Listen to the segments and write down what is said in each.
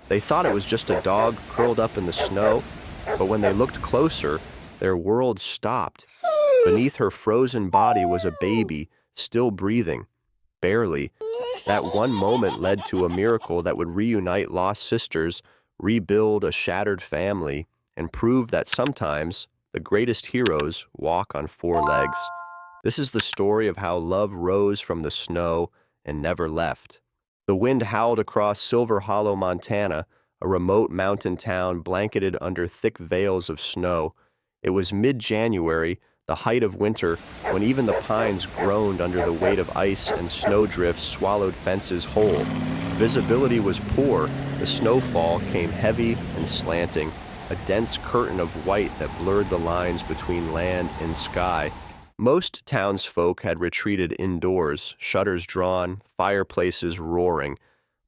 They thought it was just a dog curled up in the snow, but when they looked closer, their world stopped. Beneath her frozen body was a baby, still breathing, barely. That one moment led to a miracle that would reunite lost sisters, rebuild a shattered family, and prove that sometimes the greatest heroes walk on four legs. This is the story of how love rose from the snow and never left. The wind howled across Silver Hollow, Montana, a remote mountain town blanketed under thick veils of snow. It was mid-January, the height of winter, when even the pines groaned under the weight of ice and snowdrifts swallowed fences whole. Visibility was poor, the snowfall came heavy and slanting, a dense curtain of white that blurred the lines between land and sky. Most townsfolk had retreated indoors, shutters drawn, fireplaces roaring.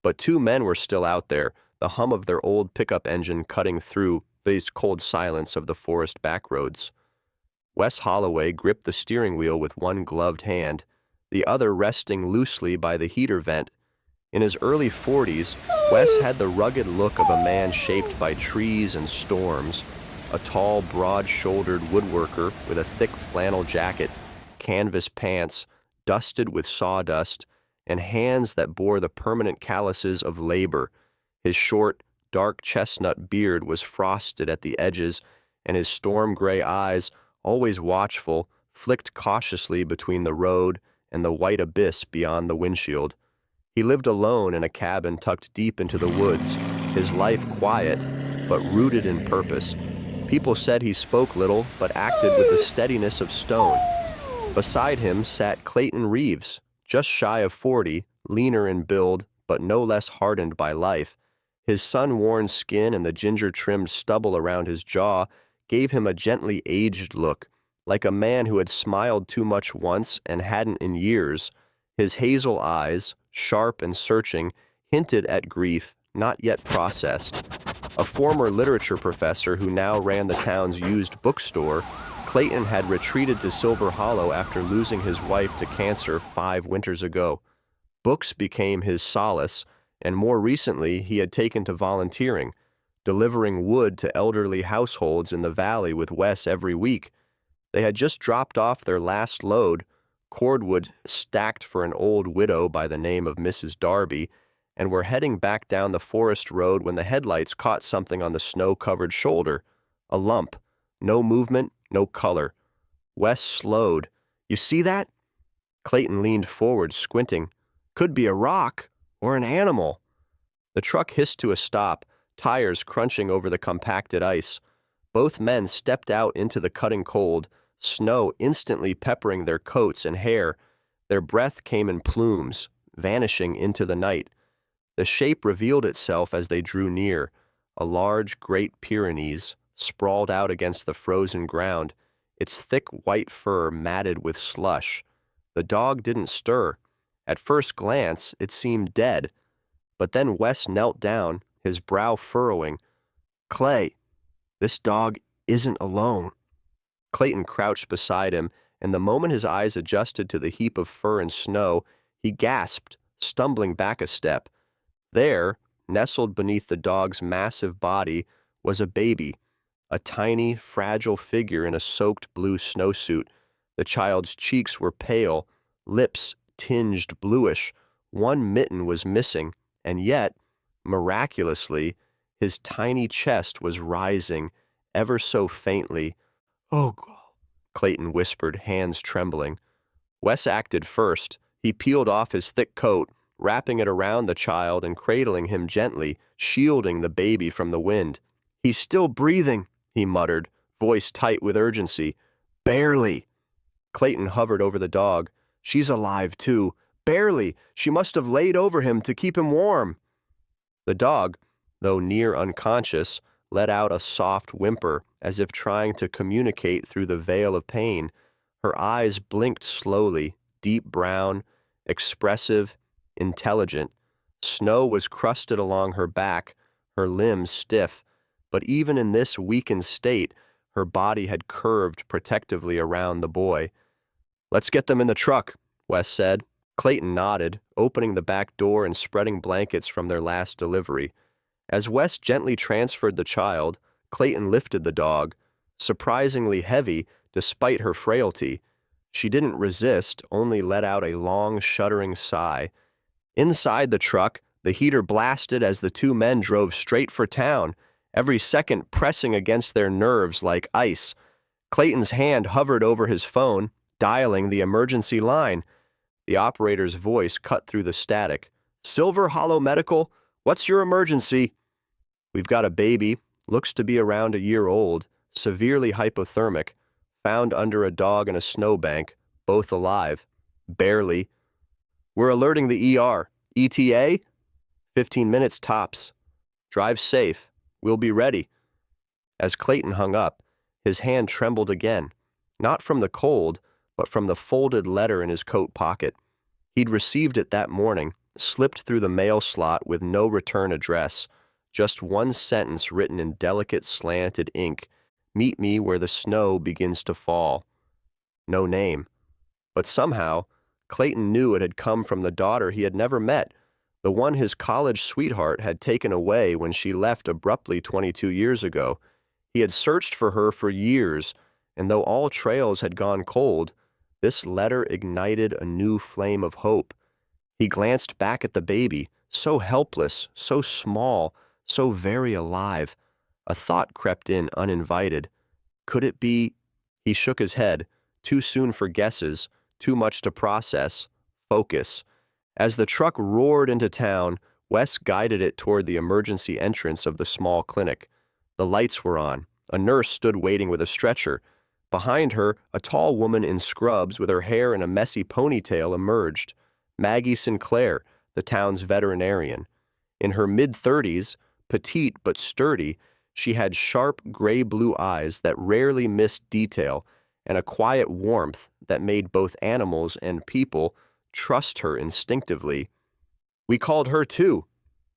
But two men were still out there, the hum of their old pickup engine cutting through the cold silence of the forest backroads. Wes Holloway gripped the steering wheel with one gloved hand, the other resting loosely by the heater vent. In his early 40s, Wes had the rugged look of a man shaped by trees and storms, a tall, broad-shouldered woodworker with a thick flannel jacket, canvas pants, dusted with sawdust, and hands that bore the permanent calluses of labor. His short, dark chestnut beard was frosted at the edges, and his storm-gray eyes, always watchful, flicked cautiously between the road and the white abyss beyond the windshield. He lived alone in a cabin tucked deep into the woods, his life quiet, but rooted in purpose. People said he spoke little, but acted with the steadiness of stone. Beside him sat Clayton Reeves, just shy of 40, leaner in build, but no less hardened by life. His sun-worn skin and the ginger-trimmed stubble around his jaw gave him a gently aged look, like a man who had smiled too much once and hadn't in years. His hazel eyes, sharp and searching, hinted at grief not yet processed. A former literature professor who now ran the town's used bookstore, Clayton had retreated to Silver Hollow after losing his wife to cancer 5 winters ago. Books became his solace, and more recently he had taken to volunteering, delivering wood to elderly households in the valley with Wes every week. They had just dropped off their last load, cordwood stacked for an old widow by the name of Mrs. Darby, and were heading back down the forest road when the headlights caught something on the snow-covered shoulder. A lump. No movement, no color. Wes slowed. "You see that?" Clayton leaned forward, squinting. "Could be a rock, or an animal." The truck hissed to a stop, tires crunching over the compacted ice. Both men stepped out into the cutting cold, snow instantly peppering their coats and hair. Their breath came in plumes, vanishing into the night. The shape revealed itself as they drew near, a large Great Pyrenees, sprawled out against the frozen ground, its thick white fur matted with slush. The dog didn't stir. At first glance, it seemed dead. But then Wes knelt down, his brow furrowing. "Clay, this dog isn't alone." Clayton crouched beside him, and the moment his eyes adjusted to the heap of fur and snow, he gasped, stumbling back a step. There, nestled beneath the dog's massive body, was a baby, a tiny, fragile figure in a soaked blue snowsuit. The child's cheeks were pale, lips tinged bluish. One mitten was missing, and yet, miraculously, his tiny chest was rising, ever so faintly. "Oh, God," Clayton whispered, hands trembling. Wes acted first. He peeled off his thick coat, wrapping it around the child and cradling him gently, shielding the baby from the wind. "He's still breathing," he muttered, voice tight with urgency. "Barely." Clayton hovered over the dog. "She's alive, too. Barely. She must have laid over him to keep him warm." The dog, though near unconscious, let out a soft whimper, as if trying to communicate through the veil of pain. Her eyes blinked slowly, deep brown, expressive, intelligent. Snow was crusted along her back, her limbs stiff, but even in this weakened state, her body had curved protectively around the boy. "Let's get them in the truck," Wes said. Clayton nodded, opening the back door and spreading blankets from their last delivery. As Wes gently transferred the child, Clayton lifted the dog, surprisingly heavy despite her frailty. She didn't resist, only let out a long, shuddering sigh. Inside the truck, the heater blasted as the two men drove straight for town, every second pressing against their nerves like ice. Clayton's hand hovered over his phone, dialing the emergency line. The operator's voice cut through the static. "Silver Hollow Medical, what's your emergency?" "We've got a baby, looks to be around a year old, severely hypothermic, found under a dog in a snowbank, both alive. Barely. We're alerting the ER. ETA? 15 minutes tops. Drive safe. We'll be ready." As Clayton hung up, his hand trembled again, not from the cold, but from the folded letter in his coat pocket. He'd received it that morning, slipped through the mail slot with no return address, just one sentence written in delicate slanted ink: "Meet me where the snow begins to fall." No name. But somehow, Clayton knew it had come from the daughter he had never met, the one his college sweetheart had taken away when she left abruptly 22 years ago. He had searched for her for years, and though all trails had gone cold, this letter ignited a new flame of hope. He glanced back at the baby, so helpless, so small, so very alive. A thought crept in uninvited. Could it be? He shook his head, too soon for guesses, too much to process. Focus. As the truck roared into town, Wes guided it toward the emergency entrance of the small clinic. The lights were on. A nurse stood waiting with a stretcher. Behind her, a tall woman in scrubs with her hair in a messy ponytail emerged. Maggie Sinclair, the town's veterinarian. In her mid-30s, petite but sturdy, she had sharp gray-blue eyes that rarely missed detail and a quiet warmth that made both animals and people trust her instinctively. "We called her too,"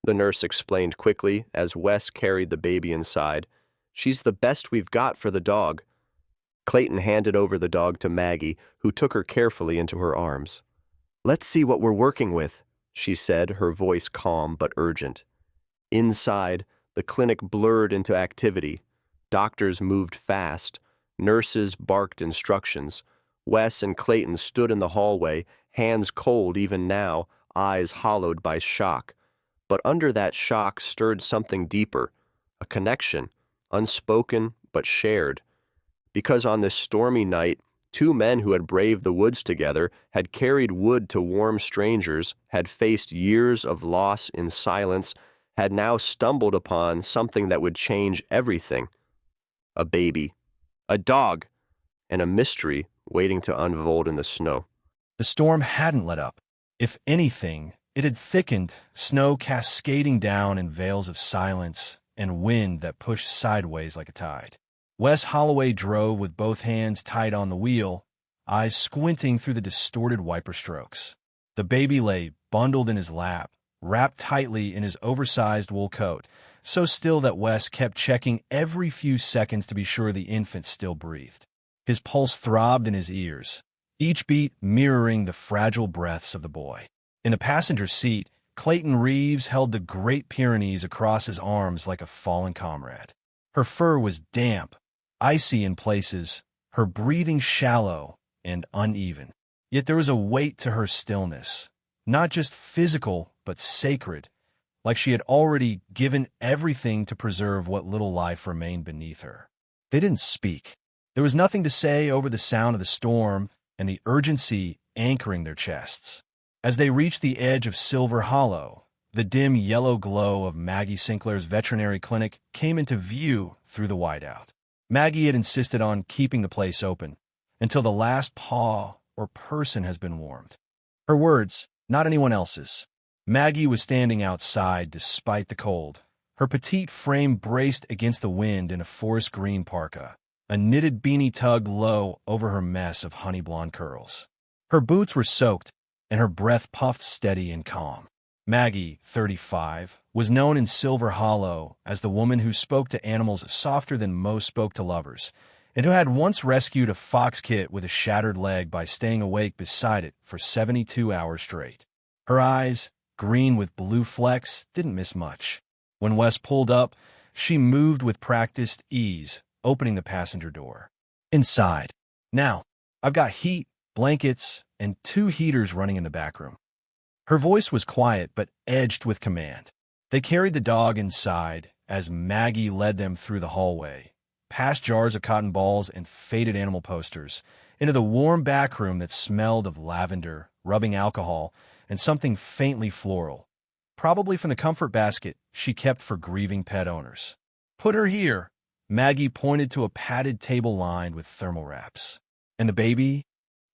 the nurse explained quickly as Wes carried the baby inside. "She's the best we've got for the dog." Clayton handed over the dog to Maggie, who took her carefully into her arms. "Let's see what we're working with," she said, her voice calm but urgent. Inside, the clinic blurred into activity. Doctors moved fast. Nurses barked instructions. Wes and Clayton stood in the hallway, hands cold even now, eyes hollowed by shock. But under that shock stirred something deeper, a connection, unspoken but shared. Because on this stormy night, two men who had braved the woods together, had carried wood to warm strangers, had faced years of loss in silence, had now stumbled upon something that would change everything. A baby, a dog, and a mystery waiting to unfold in the snow. The storm hadn't let up. If anything, it had thickened, snow cascading down in veils of silence and wind that pushed sideways like a tide. Wes Holloway drove with both hands tight on the wheel, eyes squinting through the distorted wiper strokes. The baby lay bundled in his lap, wrapped tightly in his oversized wool coat, so still that Wes kept checking every few seconds to be sure the infant still breathed. His pulse throbbed in his ears, each beat mirroring the fragile breaths of the boy. In the passenger seat, Clayton Reeves held the Great Pyrenees across his arms like a fallen comrade. Her fur was damp, icy in places, her breathing shallow and uneven. Yet there was a weight to her stillness, not just physical, but sacred, like she had already given everything to preserve what little life remained beneath her. They didn't speak. There was nothing to say over the sound of the storm and the urgency anchoring their chests. As they reached the edge of Silver Hollow, the dim yellow glow of Maggie Sinclair's veterinary clinic came into view through the whiteout. Maggie had insisted on keeping the place open until the last paw or person has been warmed. Her words, not anyone else's. Maggie was standing outside despite the cold, her petite frame braced against the wind in a forest green parka, a knitted beanie tugged low over her mess of honey blonde curls. Her boots were soaked, and her breath puffed steady and calm. Maggie, 35, was known in Silver Hollow as the woman who spoke to animals softer than most spoke to lovers, and who had once rescued a fox kit with a shattered leg by staying awake beside it for 72 hours straight. Her eyes, green with blue flecks, didn't miss much. When Wes pulled up, she moved with practiced ease, opening the passenger door. Inside. Now, I've got heat, blankets, and 2 heaters running in the back room. Her voice was quiet but edged with command. They carried the dog inside as Maggie led them through the hallway, past jars of cotton balls and faded animal posters, into the warm back room that smelled of lavender, rubbing alcohol, and something faintly floral, probably from the comfort basket she kept for grieving pet owners. "Put her here." Maggie pointed to a padded table lined with thermal wraps. "And the baby?"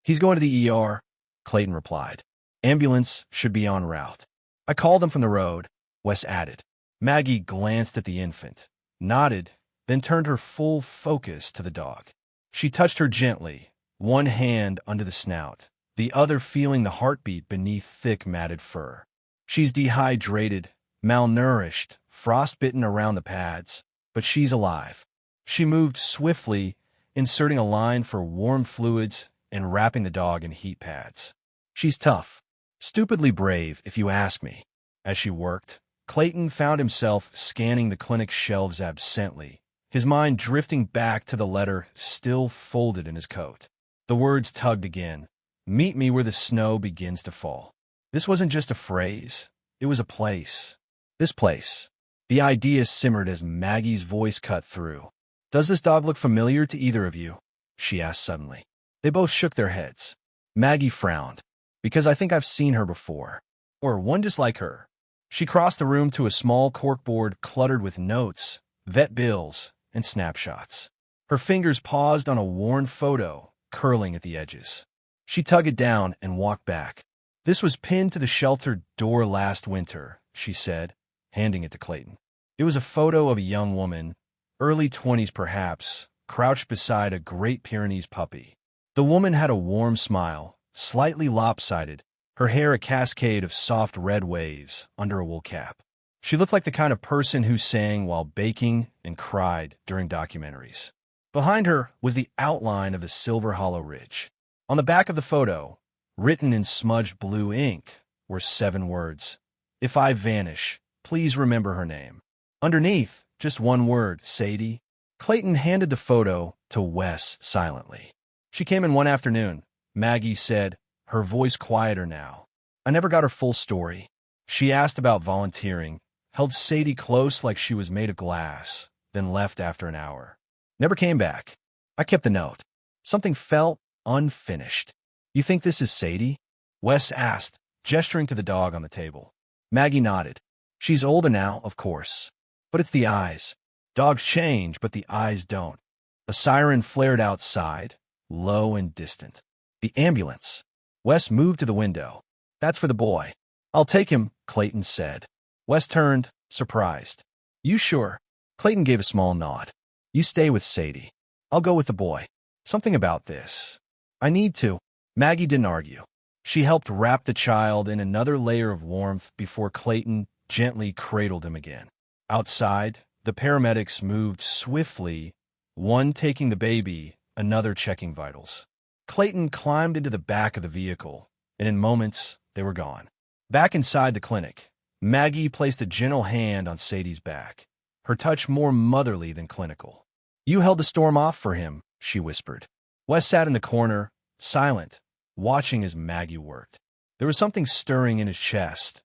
"He's going to the ER," Clayton replied. "Ambulance should be en route." "I called them from the road," Wes added. Maggie glanced at the infant, nodded, then turned her full focus to the dog. She touched her gently, one hand under the snout, the other feeling the heartbeat beneath thick matted fur. "She's dehydrated, malnourished, frostbitten around the pads, but she's alive." She moved swiftly, inserting a line for warm fluids and wrapping the dog in heat pads. "She's tough. Stupidly brave, if you ask me." As she worked, Clayton found himself scanning the clinic's shelves absently, his mind drifting back to the letter still folded in his coat. The words tugged again. "Meet me where the snow begins to fall." This wasn't just a phrase. It was a place. This place. The idea simmered as Maggie's voice cut through. "Does this dog look familiar to either of you?" she asked suddenly. They both shook their heads. Maggie frowned. "Because I think I've seen her before. Or one just like her." She crossed the room to a small corkboard cluttered with notes, vet bills, and snapshots. Her fingers paused on a worn photo, curling at the edges. She tugged it down and walked back. "This was pinned to the shelter door last winter," she said, handing it to Clayton. It was a photo of a young woman, early 20s perhaps, crouched beside a Great Pyrenees puppy. The woman had a warm smile, slightly lopsided, her hair a cascade of soft red waves under a wool cap. She looked like the kind of person who sang while baking and cried during documentaries. Behind her was the outline of the Silver Hollow Ridge. On the back of the photo, written in smudged blue ink, were 7 words. "If I vanish, please remember her name." Underneath, just one word, "Sadie." Clayton handed the photo to Wes silently. "She came in one afternoon," Maggie said, her voice quieter now. "I never got her full story. She asked about volunteering, held Sadie close like she was made of glass, then left after an hour. Never came back. I kept the note. Something felt unfinished." "You think this is Sadie?" Wes asked, gesturing to the dog on the table. Maggie nodded. "She's older now, of course. But it's the eyes. Dogs change, but the eyes don't." A siren flared outside, low and distant. The ambulance. Wes moved to the window. "That's for the boy." "I'll take him," Clayton said. Wes turned, surprised. "You sure?" Clayton gave a small nod. "You stay with Sadie. I'll go with the boy. Something about this. I need to." Maggie didn't argue. She helped wrap the child in another layer of warmth before Clayton gently cradled him again. Outside, the paramedics moved swiftly, one taking the baby, another checking vitals. Clayton climbed into the back of the vehicle, and in moments, they were gone. Back inside the clinic, Maggie placed a gentle hand on Sadie's back, her touch more motherly than clinical. "You held the storm off for him," she whispered. Wes sat in the corner, silent, watching as Maggie worked. There was something stirring in his chest,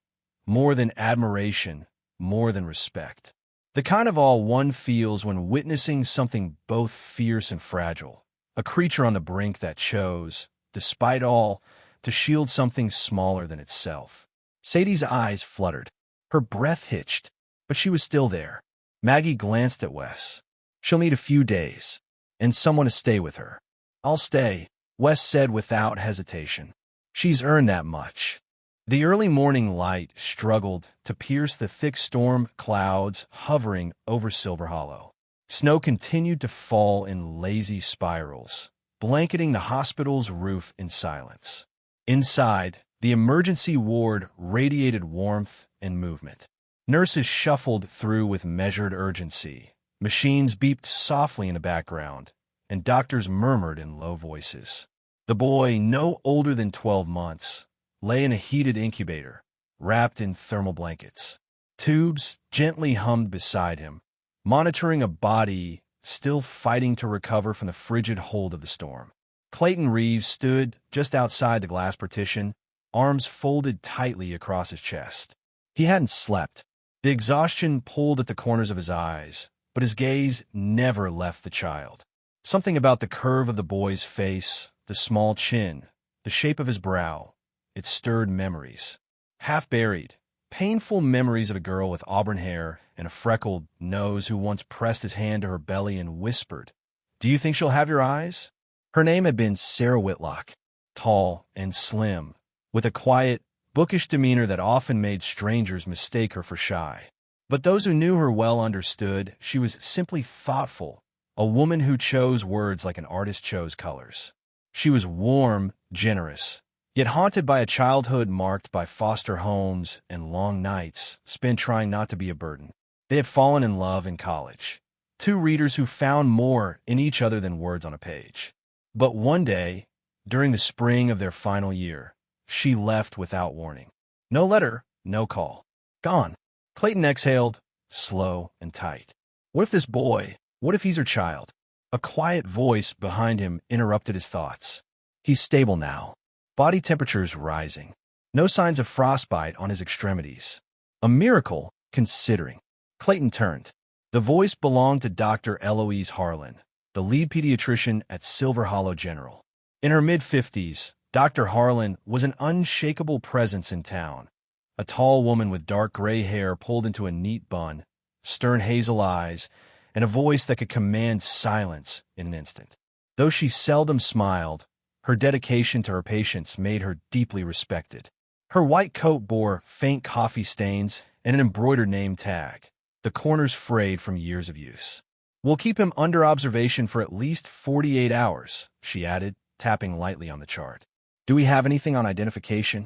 more than admiration, more than respect. The kind of awe one feels when witnessing something both fierce and fragile, a creature on the brink that chose, despite all, to shield something smaller than itself. Sadie's eyes fluttered. Her breath hitched, but she was still there. Maggie glanced at Wes. "She'll need a few days, and someone to stay with her." "I'll stay," Wes said without hesitation. "She's earned that much." The early morning light struggled to pierce the thick storm clouds hovering over Silver Hollow. Snow continued to fall in lazy spirals, blanketing the hospital's roof in silence. Inside, the emergency ward radiated warmth and movement. Nurses shuffled through with measured urgency. Machines beeped softly in the background, and doctors murmured in low voices. The boy, no older than 12 months, lay in a heated incubator, wrapped in thermal blankets. Tubes gently hummed beside him, monitoring a body still fighting to recover from the frigid hold of the storm. Clayton Reeves stood just outside the glass partition, arms folded tightly across his chest. He hadn't slept. The exhaustion pulled at the corners of his eyes, but his gaze never left the child. Something about the curve of the boy's face, the small chin, the shape of his brow, it stirred memories. Half buried, painful memories of a girl with auburn hair and a freckled nose who once pressed his hand to her belly and whispered, "Do you think she'll have your eyes?" Her name had been Sarah Whitlock, tall and slim, with a quiet, bookish demeanor that often made strangers mistake her for shy. But those who knew her well understood she was simply thoughtful, a woman who chose words like an artist chose colors. She was warm, generous, yet haunted by a childhood marked by foster homes and long nights spent trying not to be a burden. They had fallen in love in college, two readers who found more in each other than words on a page. But one day, during the spring of their final year, she left without warning. No letter, no call. Gone. Clayton exhaled, slow and tight. What if this boy, what if he's her child? A quiet voice behind him interrupted his thoughts. He's stable now. Body temperature's rising. No signs of frostbite on his extremities. A miracle, considering. Clayton turned. The voice belonged to Dr. Eloise Harlan, the lead pediatrician at Silver Hollow General. In her mid-50s, Dr. Harlan was an unshakable presence in town. A tall woman with dark gray hair pulled into a neat bun, stern hazel eyes, and a voice that could command silence in an instant. Though she seldom smiled, her dedication to her patients made her deeply respected. Her white coat bore faint coffee stains and an embroidered name tag, the corners frayed from years of use. "We'll keep him under observation for at least 48 hours, she added, tapping lightly on the chart. "Do we have anything on identification?"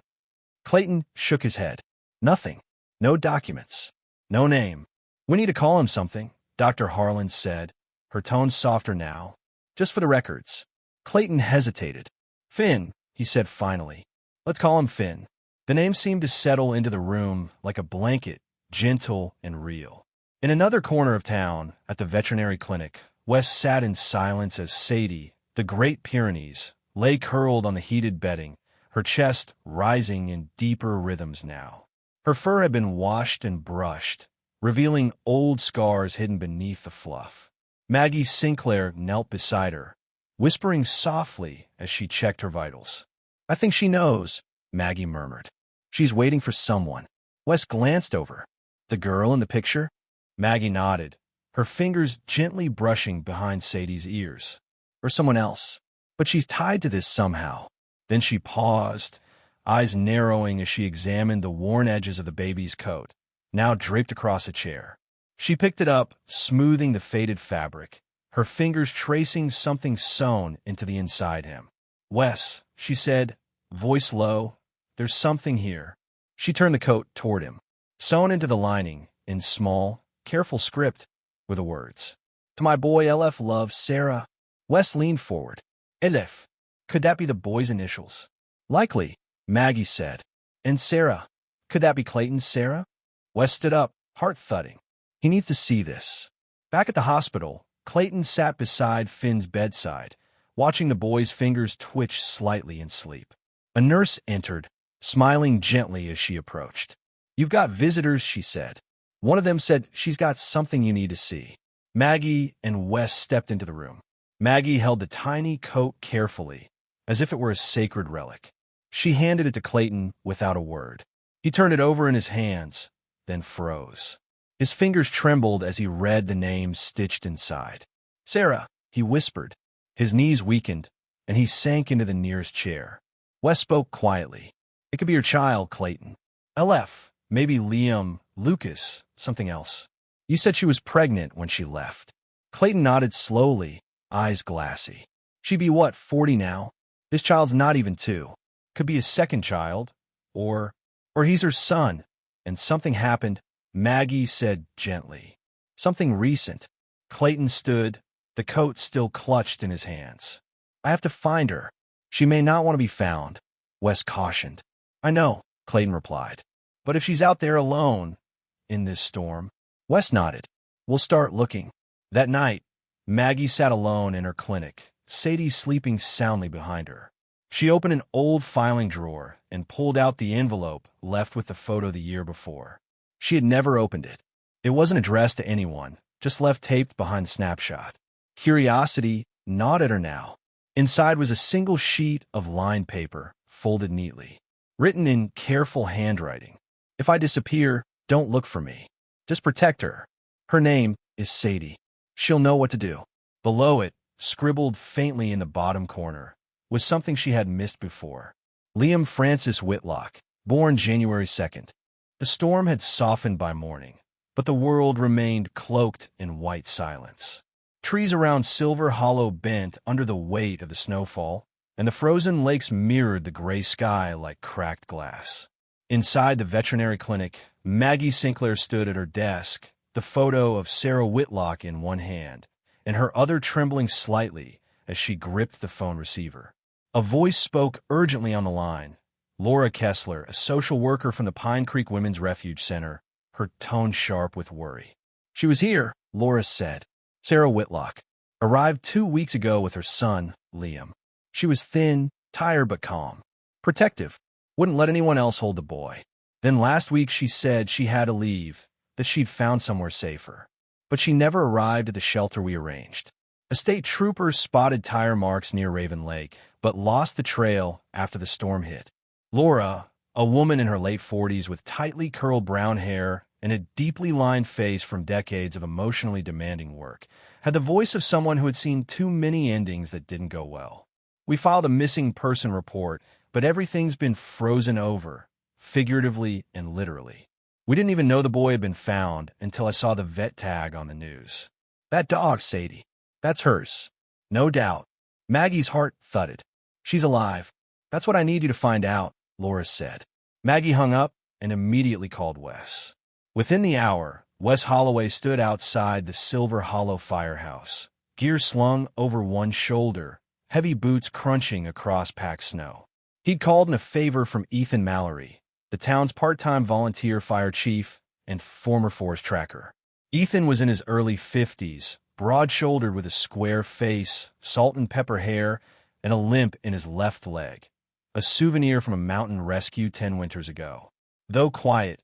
Clayton shook his head. "Nothing. No documents. No name. We need to call him something," Dr. Harlan said, her tone softer now. "Just for the records." Clayton hesitated. "Finn," he said finally. "Let's call him Finn." The name seemed to settle into the room like a blanket, gentle and real. In another corner of town, at the veterinary clinic, Wes sat in silence as Sadie, the Great Pyrenees, lay curled on the heated bedding, her chest rising in deeper rhythms now. Her fur had been washed and brushed, revealing old scars hidden beneath the fluff. Maggie Sinclair knelt beside her, whispering softly as she checked her vitals. "I think she knows," Maggie murmured. "She's waiting for someone." Wes glanced over. "The girl in the picture?" Maggie nodded, her fingers gently brushing behind Sadie's ears. "Or someone else. But she's tied to this somehow." Then she paused, eyes narrowing as she examined the worn edges of the baby's coat, now draped across a chair. She picked it up, smoothing the faded fabric, her fingers tracing something sewn into the inside hem. "Wes," she said, voice low, "there's something here." She turned the coat toward him. Sewn into the lining, in small, careful script, were the words, "To my boy LF love, Sarah." Wes leaned forward. "LF. Could that be the boy's initials?" "Likely," Maggie said. "And Sarah. Could that be Clayton's Sarah?" Wes stood up, heart thudding. He needs to see this. Back at the hospital, Clayton sat beside Finn's bedside, watching the boy's fingers twitch slightly in sleep. A nurse entered, smiling gently as she approached. "You've got visitors," she said. "One of them said she's got something you need to see." Maggie and Wes stepped into the room. Maggie held the tiny coat carefully, as if it were a sacred relic. She handed it to Clayton without a word. He turned it over in his hands, then froze. His fingers trembled as he read the names stitched inside. "Sarah," he whispered. His knees weakened, and he sank into the nearest chair. Wes spoke quietly. "It could be your child, Clayton. LF, maybe Liam, Lucas, something else. You said she was pregnant when she left." Clayton nodded slowly, eyes glassy. "She'd be what, 40 now? This child's not even 2. Could be a second child. Or he's her son. And something happened," Maggie said gently. "Something recent." Clayton stood, the coat still clutched in his hands. "I have to find her. She may not want to be found," Wes cautioned. "I know," Clayton replied. "But if she's out there alone, in this storm? Wes nodded. We'll start looking. That night, Maggie sat alone in her clinic, Sadie sleeping soundly behind her. She opened an old filing drawer and pulled out the envelope left with the photo the year before. She had never opened it. It wasn't addressed to anyone, just left taped behind the snapshot. Curiosity gnawed at her now. Inside was a single sheet of lined paper, folded neatly, written in careful handwriting. If I disappear, don't look for me. Just protect her. Her name is Sadie. She'll know what to do. Below it, scribbled faintly in the bottom corner, was something she had missed before. Liam Francis Whitlock, born January 2nd. The storm had softened by morning, but the world remained cloaked in white silence. Trees around Silver Hollow bent under the weight of the snowfall, and the frozen lakes mirrored the gray sky like cracked glass. Inside the veterinary clinic, Maggie Sinclair stood at her desk, the photo of Sarah Whitlock in one hand, and her other trembling slightly as she gripped the phone receiver. A voice spoke urgently on the line. Laura Kessler, a social worker from the Pine Creek Women's Refuge Center, her tone sharp with worry. She was here, Laura said. Sarah Whitlock arrived 2 weeks ago with her son, Liam. She was thin, tired but calm. Protective. Wouldn't let anyone else hold the boy. Then last week she said she had to leave, that she'd found somewhere safer. But she never arrived at the shelter we arranged. A state trooper spotted tire marks near Raven Lake, but lost the trail after the storm hit. Laura, a woman in her late 40s with tightly curled brown hair and a deeply lined face from decades of emotionally demanding work, had the voice of someone who had seen too many endings that didn't go well. We filed a missing person report, but everything's been frozen over, figuratively and literally. We didn't even know the boy had been found until I saw the vet tag on the news. That dog, Sadie. That's hers. No doubt. Maggie's heart thudded. She's alive. That's what I need you to find out, Laura said. Maggie hung up and immediately called Wes. Within the hour, Wes Holloway stood outside the Silver Hollow firehouse, gear slung over one shoulder, heavy boots crunching across packed snow. He'd called in a favor from Ethan Mallory, the town's part-time volunteer fire chief and former forest tracker. Ethan was in his early 50s, broad-shouldered with a square face, salt and pepper hair, and a limp in his left leg, a souvenir from a mountain rescue 10 winters ago. Though quiet,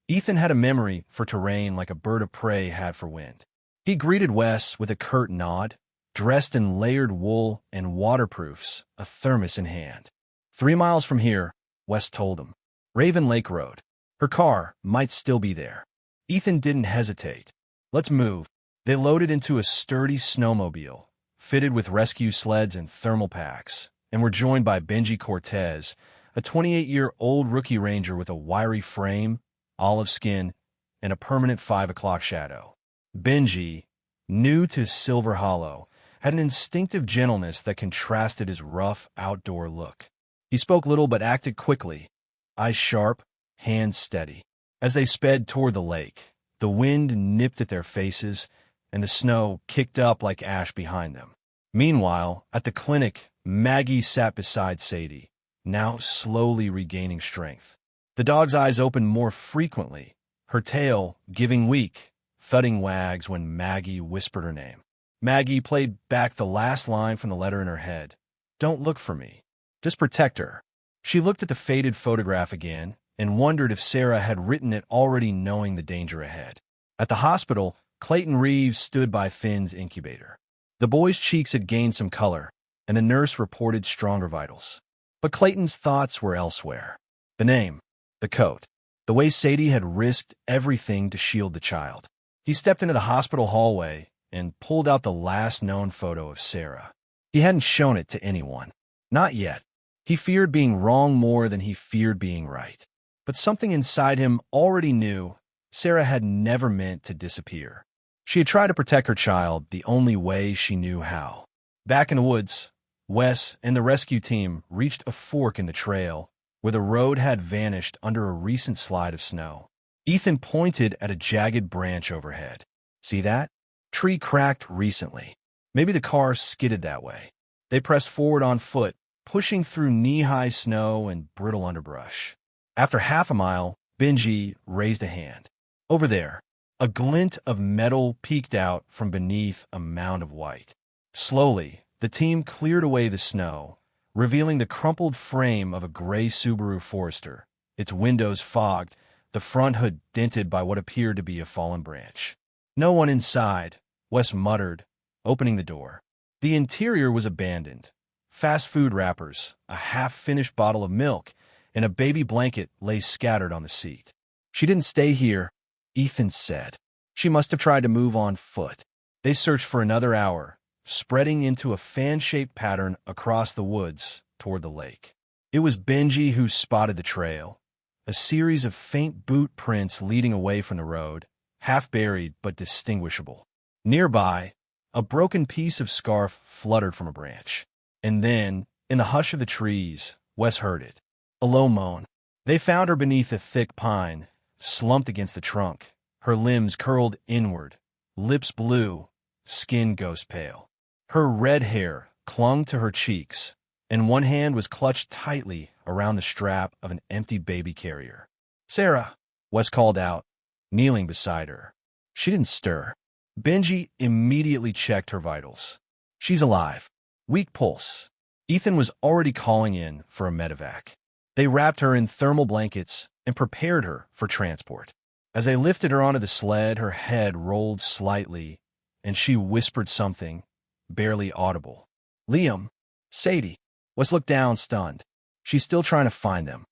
Ethan had a memory for terrain like a bird of prey had for wind. He greeted Wes with a curt nod, dressed in layered wool and waterproofs, a thermos in hand. 3 miles from here, Wes told him. Raven Lake Road. Her car might still be there. Ethan didn't hesitate. Let's move. They loaded into a sturdy snowmobile, fitted with rescue sleds and thermal packs, and were joined by Benji Cortez, a 28-year-old rookie ranger with a wiry frame, olive skin, and a permanent 5 o'clock shadow. Benji, new to Silver Hollow, had an instinctive gentleness that contrasted his rough outdoor look. He spoke little but acted quickly, eyes sharp, hands steady. As they sped toward the lake, the wind nipped at their faces, and the snow kicked up like ash behind them. Meanwhile, at the clinic, Maggie sat beside Sadie, now slowly regaining strength. The dog's eyes opened more frequently, her tail giving weak, thudding wags when Maggie whispered her name. Maggie played back the last line from the letter in her head. Don't look for me. Just protect her. She looked at the faded photograph again and wondered if Sarah had written it already knowing the danger ahead. At the hospital, Clayton Reeves stood by Finn's incubator. The boy's cheeks had gained some color, and the nurse reported stronger vitals. But Clayton's thoughts were elsewhere. The name, the coat, the way Sadie had risked everything to shield the child. He stepped into the hospital hallway and pulled out the last known photo of Sarah. He hadn't shown it to anyone. Not yet. He feared being wrong more than he feared being right. But something inside him already knew Sarah had never meant to disappear. She had tried to protect her child the only way she knew how. Back in the woods, Wes and the rescue team reached a fork in the trail where the road had vanished under a recent slide of snow. Ethan pointed at a jagged branch overhead. See that? Tree cracked recently. Maybe the car skidded that way. They pressed forward on foot, pushing through knee-high snow and brittle underbrush. After half a mile, Benji raised a hand. Over there, a glint of metal peeked out from beneath a mound of white. Slowly, the team cleared away the snow, revealing the crumpled frame of a gray Subaru Forester, its windows fogged, the front hood dented by what appeared to be a fallen branch. No one inside, Wes muttered, opening the door. The interior was abandoned. Fast food wrappers, a half-finished bottle of milk, and a baby blanket lay scattered on the seat. "She didn't stay here," Ethan said. "She must have tried to move on foot." They searched for another hour, spreading into a fan-shaped pattern across the woods toward the lake. It was Benji who spotted the trail, a series of faint boot prints leading away from the road, half-buried but distinguishable. Nearby, a broken piece of scarf fluttered from a branch. And then, in the hush of the trees, Wes heard it. A low moan. They found her beneath a thick pine, slumped against the trunk, her limbs curled inward, lips blue, skin ghost pale. Her red hair clung to her cheeks, and one hand was clutched tightly around the strap of an empty baby carrier. "Sarah," Wes called out, kneeling beside her. She didn't stir. Benji immediately checked her vitals. "She's alive. Weak pulse." Ethan was already calling in for a medevac. They wrapped her in thermal blankets and prepared her for transport. As they lifted her onto the sled, her head rolled slightly, and she whispered something, barely audible. "Liam, Sadie." Wes looked down, stunned. "She's still trying to find them."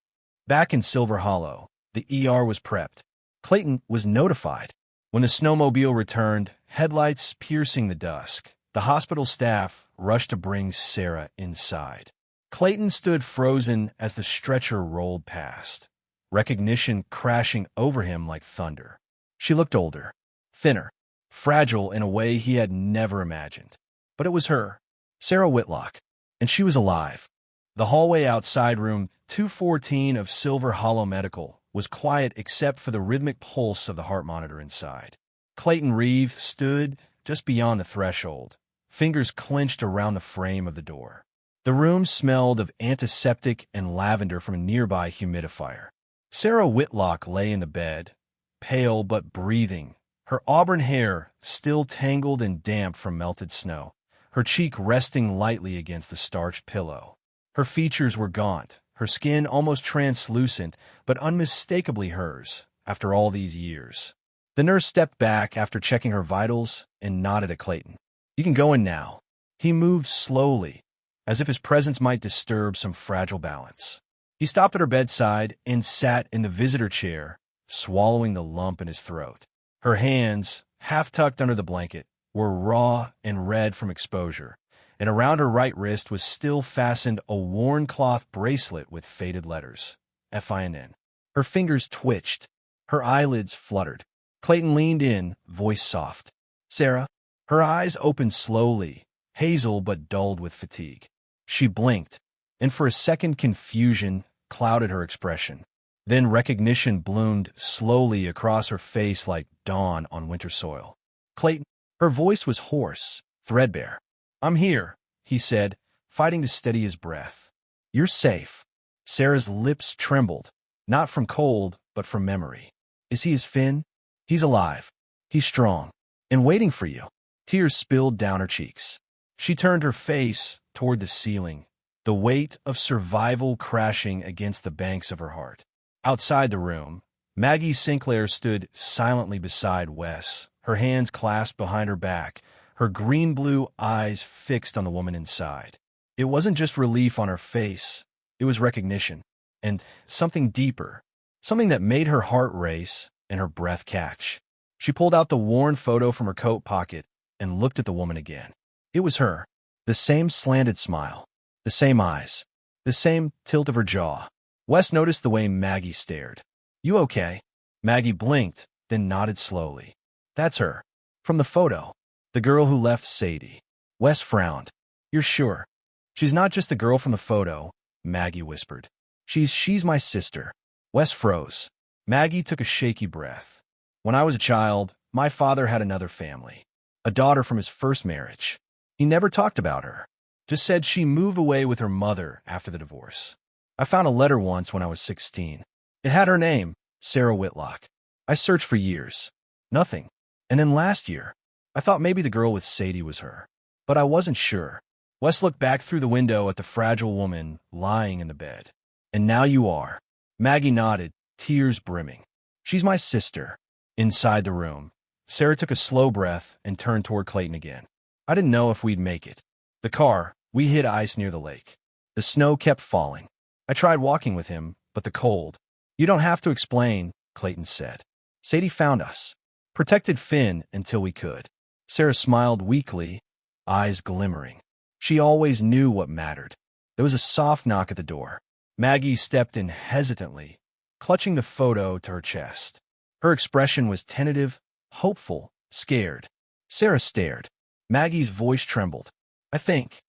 Back in Silver Hollow, the ER was prepped. Clayton was notified. When the snowmobile returned, headlights piercing the dusk, the hospital staff rushed to bring Sarah inside. Clayton stood frozen as the stretcher rolled past, recognition crashing over him like thunder. She looked older, thinner, fragile in a way he had never imagined. But it was her, Sarah Whitlock, and she was alive. The hallway outside room 214 of Silver Hollow Medical was quiet except for the rhythmic pulse of the heart monitor inside. Clayton Reeves stood just beyond the threshold, fingers clenched around the frame of the door. The room smelled of antiseptic and lavender from a nearby humidifier. Sarah Whitlock lay in the bed, pale but breathing, her auburn hair still tangled and damp from melted snow, her cheek resting lightly against the starched pillow. Her features were gaunt, her skin almost translucent, but unmistakably hers after all these years. The nurse stepped back after checking her vitals and nodded at Clayton. "You can go in now." He moved slowly, as if his presence might disturb some fragile balance. He stopped at her bedside and sat in the visitor chair, swallowing the lump in his throat. Her hands, half tucked under the blanket, were raw and red from exposure, and around her right wrist was still fastened a worn cloth bracelet with faded letters, FINN. Her fingers twitched. Her eyelids fluttered. Clayton leaned in, voice soft. "Sarah?" Her eyes opened slowly, hazel but dulled with fatigue. She blinked, and for a second confusion clouded her expression. Then recognition bloomed slowly across her face like dawn on winter soil. "Clayton." Her voice was hoarse, threadbare. "I'm here," he said, fighting to steady his breath. "You're safe." Sarah's lips trembled, not from cold, but from memory. "Is he as Finn?" "He's alive. He's strong. And waiting for you." Tears spilled down her cheeks. She turned her face toward the ceiling, the weight of survival crashing against the banks of her heart. Outside the room, Maggie Sinclair stood silently beside Wes, her hands clasped behind her back, her green-blue eyes fixed on the woman inside. It wasn't just relief on her face, it was recognition, and something deeper, something that made her heart race and her breath catch. She pulled out the worn photo from her coat pocket and looked at the woman again. It was her, the same slanted smile, the same eyes, the same tilt of her jaw. Wes noticed the way Maggie stared. "You okay?" Maggie blinked, then nodded slowly. "That's her. From the photo. The girl who left Sadie." Wes frowned. "You're sure?" "She's not just the girl from the photo," Maggie whispered. She's my sister." Wes froze. Maggie took a shaky breath. "When I was a child, my father had another family. A daughter from his first marriage. He never talked about her. Just said she moved away with her mother after the divorce. I found a letter once when I was 16. It had her name, Sarah Whitlock. I searched for years. Nothing. And then last year, I thought maybe the girl with Sadie was her. But I wasn't sure. Wes looked back through the window at the fragile woman lying in the bed. And now you are. Maggie nodded, tears brimming. She's my sister. Inside the room, Sarah took a slow breath and turned toward Clayton again. I didn't know if we'd make it. The car, we hit ice near the lake. The snow kept falling. I tried walking with him, but the cold. You don't have to explain, Clayton said. Sadie found us. Protected Finn until we could. Sarah smiled weakly, eyes glimmering. She always knew what mattered. There was a soft knock at the door. Maggie stepped in hesitantly, clutching the photo to her chest. Her expression was tentative, hopeful, scared. Sarah stared. Maggie's voice trembled. I think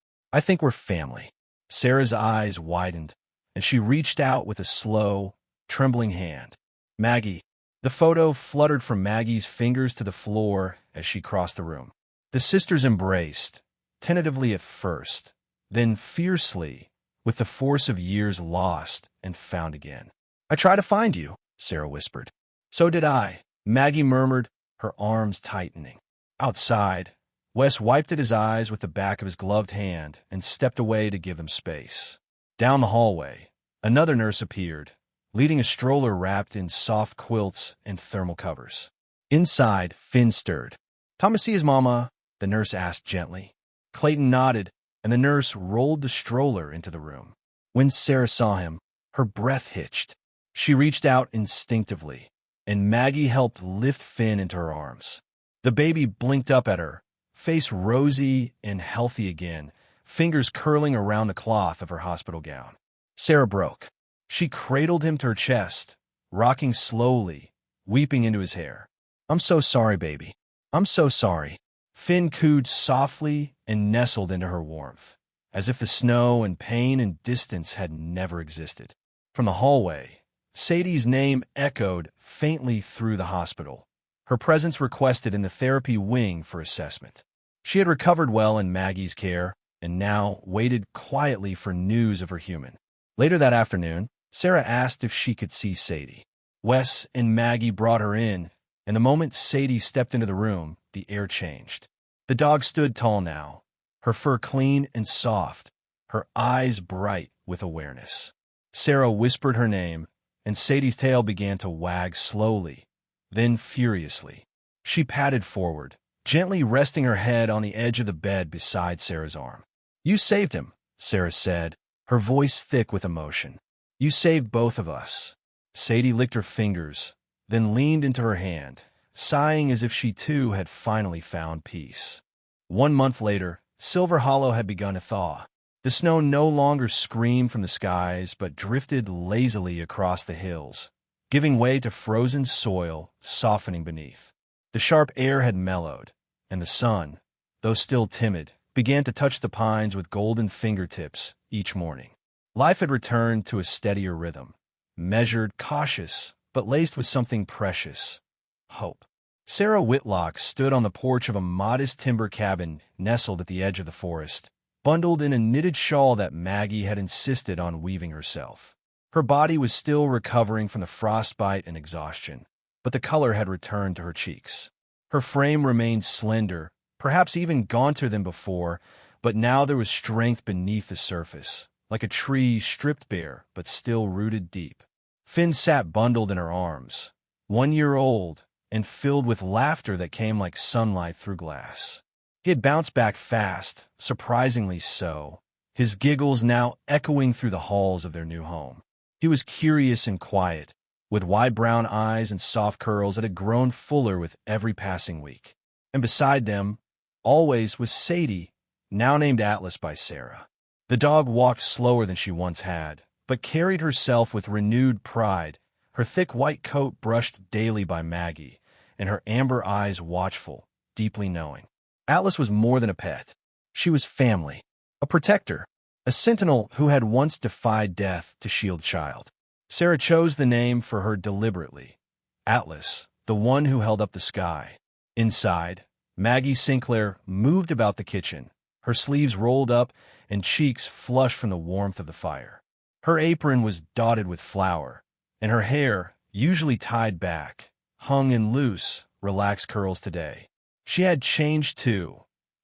we're family. Sarah's eyes widened, and she reached out with a slow, trembling hand. Maggie. The photo fluttered from Maggie's fingers to the floor as she crossed the room. The sisters embraced, tentatively at first, then fiercely, with the force of years lost and found again. I try to find you, Sarah whispered. So did I, Maggie murmured, her arms tightening. Outside, Wes wiped at his eyes with the back of his gloved hand and stepped away to give them space. Down the hallway, another nurse appeared, leading a stroller wrapped in soft quilts and thermal covers. Inside, Finn stirred. "Thomas see his mama?" the nurse asked gently. Clayton nodded, and the nurse rolled the stroller into the room. When Sarah saw him, her breath hitched. She reached out instinctively, and Maggie helped lift Finn into her arms. The baby blinked up at her, face rosy and healthy again, fingers curling around the cloth of her hospital gown. Sarah broke. She cradled him to her chest, rocking slowly, weeping into his hair. "I'm so sorry, baby. I'm so sorry." Finn cooed softly and nestled into her warmth, as if the snow and pain and distance had never existed. From the hallway, Sadie's name echoed faintly through the hospital, her presence requested in the therapy wing for assessment. She had recovered well in Maggie's care and now waited quietly for news of her human. Later that afternoon, Sarah asked if she could see Sadie. Wes and Maggie brought her in, and the moment Sadie stepped into the room, the air changed. The dog stood tall now, her fur clean and soft, her eyes bright with awareness. Sarah whispered her name, and Sadie's tail began to wag slowly, then furiously. She padded forward, gently resting her head on the edge of the bed beside Sarah's arm. "You saved him," Sarah said, her voice thick with emotion. "You saved both of us." Sadie licked her fingers, then leaned into her hand, sighing as if she too had finally found peace. 1 month later, Silver Hollow had begun to thaw. The snow no longer screamed from the skies, but drifted lazily across the hills, giving way to frozen soil softening beneath. The sharp air had mellowed, and the sun, though still timid, began to touch the pines with golden fingertips each morning. Life had returned to a steadier rhythm, measured, cautious, but laced with something precious: hope. Sarah Whitlock stood on the porch of a modest timber cabin nestled at the edge of the forest, bundled in a knitted shawl that Maggie had insisted on weaving herself. Her body was still recovering from the frostbite and exhaustion, but the color had returned to her cheeks. Her frame remained slender, perhaps even gaunter than before, but now there was strength beneath the surface, like a tree stripped bare but still rooted deep. Finn sat bundled in her arms, 1 year old, and filled with laughter that came like sunlight through glass. He had bounced back fast, surprisingly so, his giggles now echoing through the halls of their new home. He was curious and quiet, with wide brown eyes and soft curls that had grown fuller with every passing week. And beside them, always, was Sadie, now named Atlas by Sarah. The dog walked slower than she once had, but carried herself with renewed pride, her thick white coat brushed daily by Maggie, and her amber eyes watchful, deeply knowing. Atlas was more than a pet. She was family, a protector, a sentinel who had once defied death to shield child. Sarah chose the name for her deliberately. Atlas, the one who held up the sky. Inside, Maggie Sinclair moved about the kitchen, her sleeves rolled up and cheeks flushed from the warmth of the fire. Her apron was dotted with flour, and her hair, usually tied back, hung in loose, relaxed curls today. She had changed too.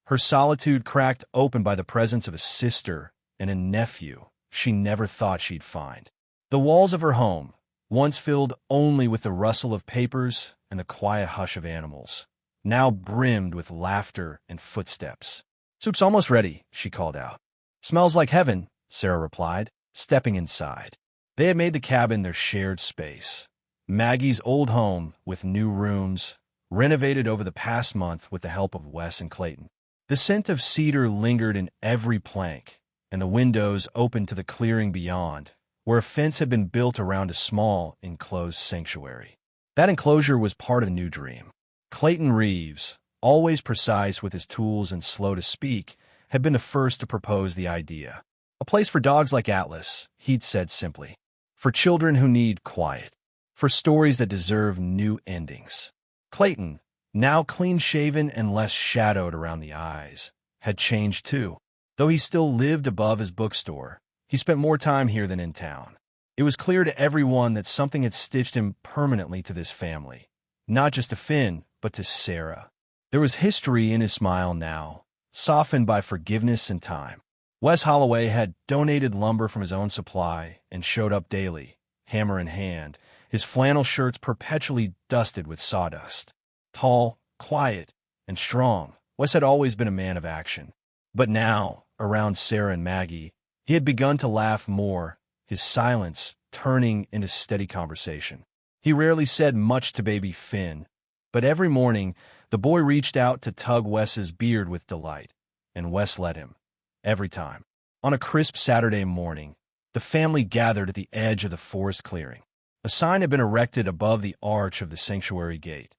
Her solitude cracked open by the presence of a sister and a nephew she never thought she'd find. The walls of her home, once filled only with the rustle of papers and the quiet hush of animals, now brimmed with laughter and footsteps. "Soup's almost ready," she called out. "Smells like heaven," Sarah replied, stepping inside. They had made the cabin their shared space. Maggie's old home with new rooms, renovated over the past month with the help of Wes and Clayton. The scent of cedar lingered in every plank, and the windows opened to the clearing beyond, where a fence had been built around a small, enclosed sanctuary. That enclosure was part of a new dream. Clayton Reeves, always precise with his tools and slow to speak, had been the first to propose the idea. "A place for dogs like Atlas," he'd said simply. "For children who need quiet. For stories that deserve new endings." Clayton, now clean-shaven and less shadowed around the eyes, had changed too. Though he still lived above his bookstore, he spent more time here than in town. It was clear to everyone that something had stitched him permanently to this family. Not just to Finn, but to Sarah. There was history in his smile now, softened by forgiveness and time. Wes Holloway had donated lumber from his own supply and showed up daily, hammer in hand, his flannel shirts perpetually dusted with sawdust. Tall, quiet, and strong, Wes had always been a man of action. But now, around Sarah and Maggie, he had begun to laugh more, his silence turning into steady conversation. He rarely said much to baby Finn, but every morning the boy reached out to tug Wes's beard with delight, and Wes let him. Every time. On a crisp Saturday morning, the family gathered at the edge of the forest clearing. A sign had been erected above the arch of the sanctuary gate.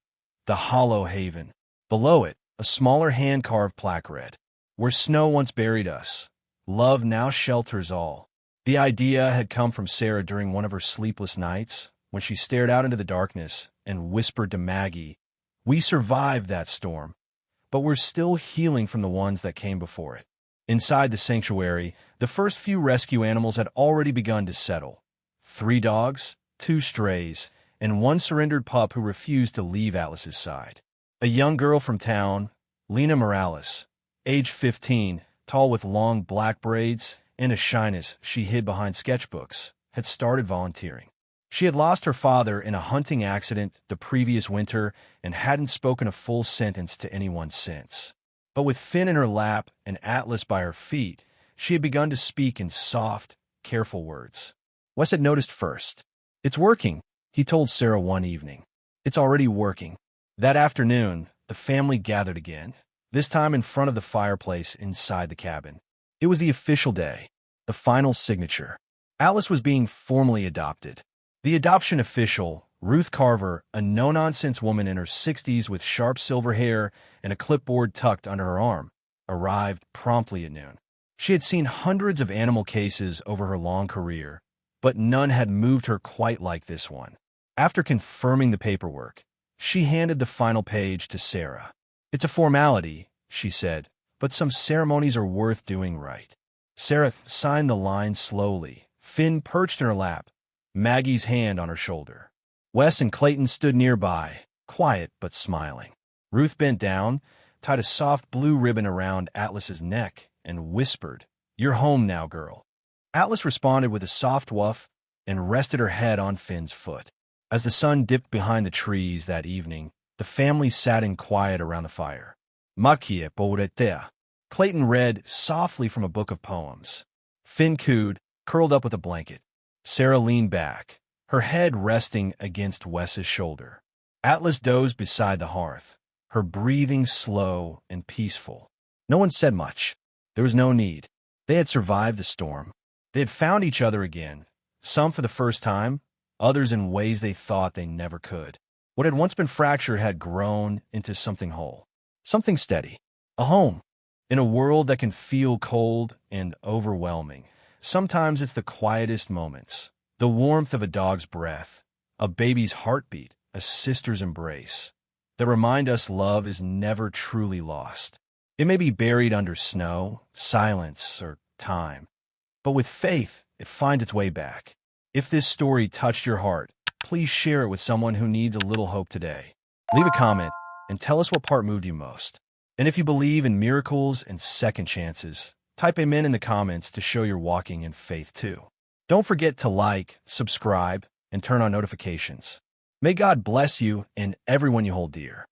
"The Hollow Haven." Below it, a smaller hand-carved plaque read, "Where snow once buried us, love now shelters all." The idea had come from Sarah during one of her sleepless nights, when she stared out into the darkness and whispered to Maggie, "We survived that storm, but we're still healing from the ones that came before it." Inside the sanctuary, the first few rescue animals had already begun to settle. 3 dogs, 2 strays, and 1 surrendered pup who refused to leave Atlas's side. A young girl from town, Lena Morales, age 15, tall with long black braids and a shyness she hid behind sketchbooks, had started volunteering. She had lost her father in a hunting accident the previous winter and hadn't spoken a full sentence to anyone since. But with Finn in her lap and Atlas by her feet, she had begun to speak in soft, careful words. Wes had noticed first. "It's working," he told Sarah one evening. "It's already working." That afternoon, the family gathered again, this time in front of the fireplace inside the cabin. It was the official day, the final signature. Atlas was being formally adopted. The adoption official, Ruth Carver, a no-nonsense woman in her 60s with sharp silver hair and a clipboard tucked under her arm, arrived promptly at noon. She had seen hundreds of animal cases over her long career, but none had moved her quite like this one. After confirming the paperwork, she handed the final page to Sarah. "It's a formality," she said, "but some ceremonies are worth doing right." Sarah signed the line slowly, Finn perched in her lap, Maggie's hand on her shoulder. Wes and Clayton stood nearby, quiet but smiling. Ruth bent down, tied a soft blue ribbon around Atlas's neck, and whispered, "You're home now, girl." Atlas responded with a soft woof and rested her head on Finn's foot. As the sun dipped behind the trees that evening, the family sat in quiet around the fire. "Makie Pouretea." Clayton read softly from a book of poems. Finn cooed, curled up with a blanket. Sarah leaned back, her head resting against Wes's shoulder. Atlas dozed beside the hearth, her breathing slow and peaceful. No one said much. There was no need. They had survived the storm. They had found each other again, some for the first time, others in ways they thought they never could. What had once been fractured had grown into something whole, something steady, a home. In a world that can feel cold and overwhelming, sometimes it's the quietest moments, the warmth of a dog's breath, a baby's heartbeat, a sister's embrace, that remind us love is never truly lost. It may be buried under snow, silence, or time, but with faith, it finds its way back. If this story touched your heart, please share it with someone who needs a little hope today. Leave a comment and tell us what part moved you most. And if you believe in miracles and second chances, type amen in the comments to show you're walking in faith too. Don't forget to like, subscribe, and turn on notifications. May God bless you and everyone you hold dear.